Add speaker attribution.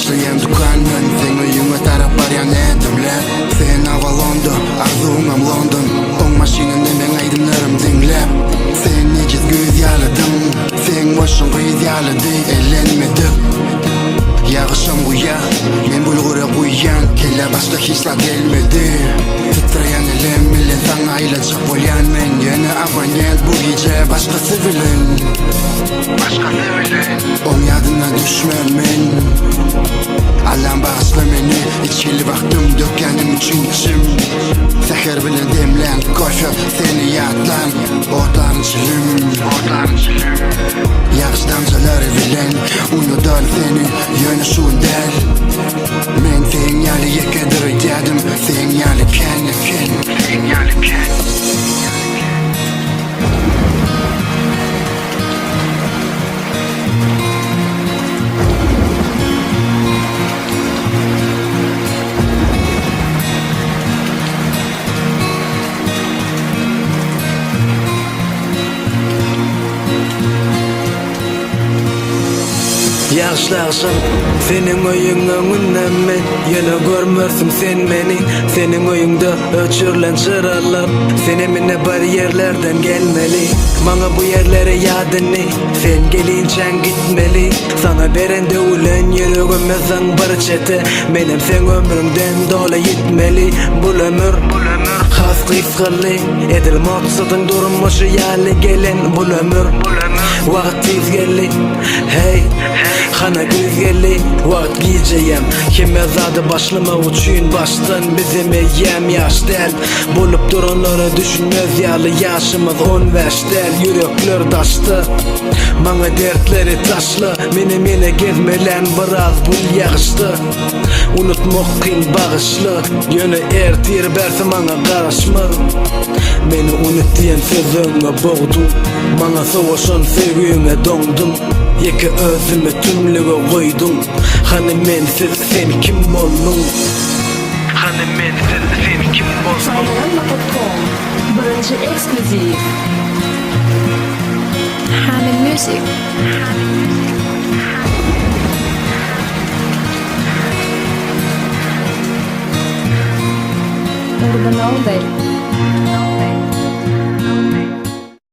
Speaker 1: başlayan dukanın sen uyuma taraf baryan edimle sen avalondu arzumam London on maşininde ben aydınlarım dinlep sen neciz göz yaladım sen boşun göz yaladı eğlenmedim yağışım uya men bulgura buyan kelle başka hisla gelmedi titreyen elim millet sana ayılacak bolyan men yeni abonent bu gece başkası bilin on yadına düşmem men Allah'ım bağışla beni içkili baktım dökendim için içim seher bilen demlen koşu seni yatlan otların çilim yağış damcaları bilen unudan seni yöne şun del men sen yalı yekedir dedim sen yalı sen yalı
Speaker 2: Yaşlarsam senin oyunun men yana görmürsün sen beni senin oyunda öçürlen çıralar senin mine bariyerlerden gelmeli bana bu yerlere yadını sen gelinçen gitmeli sana berende ulen yüreğime zangbar çete benim sen ömrümden dola gitmeli bu ömür has kıskalı edil maksadın durmuşu yali gelen bu ömür vaktiz gelli hey Hana güzeli vakt giyeceğim Kime zadı başlama uçuyun baştan bizim yem yaş del bulup duranları düşünmez yalı yaşımız 15 del yürekler taştı bana dertleri taşlı mene gezmelen biraz bul yağıştı unutmak kıyın bağışlı yönü ertir berse bana karışmaz beni unut diyen sözüme boğdum bana savaşan sevgiyine dondum Yeke özüme tümlüğe koydum Hani mensiz sen kim oldun Hani mensiz sen kim oldun
Speaker 3: Saylanma.com Bölge eksklusiv
Speaker 4: Hani Music
Speaker 3: Urban All Day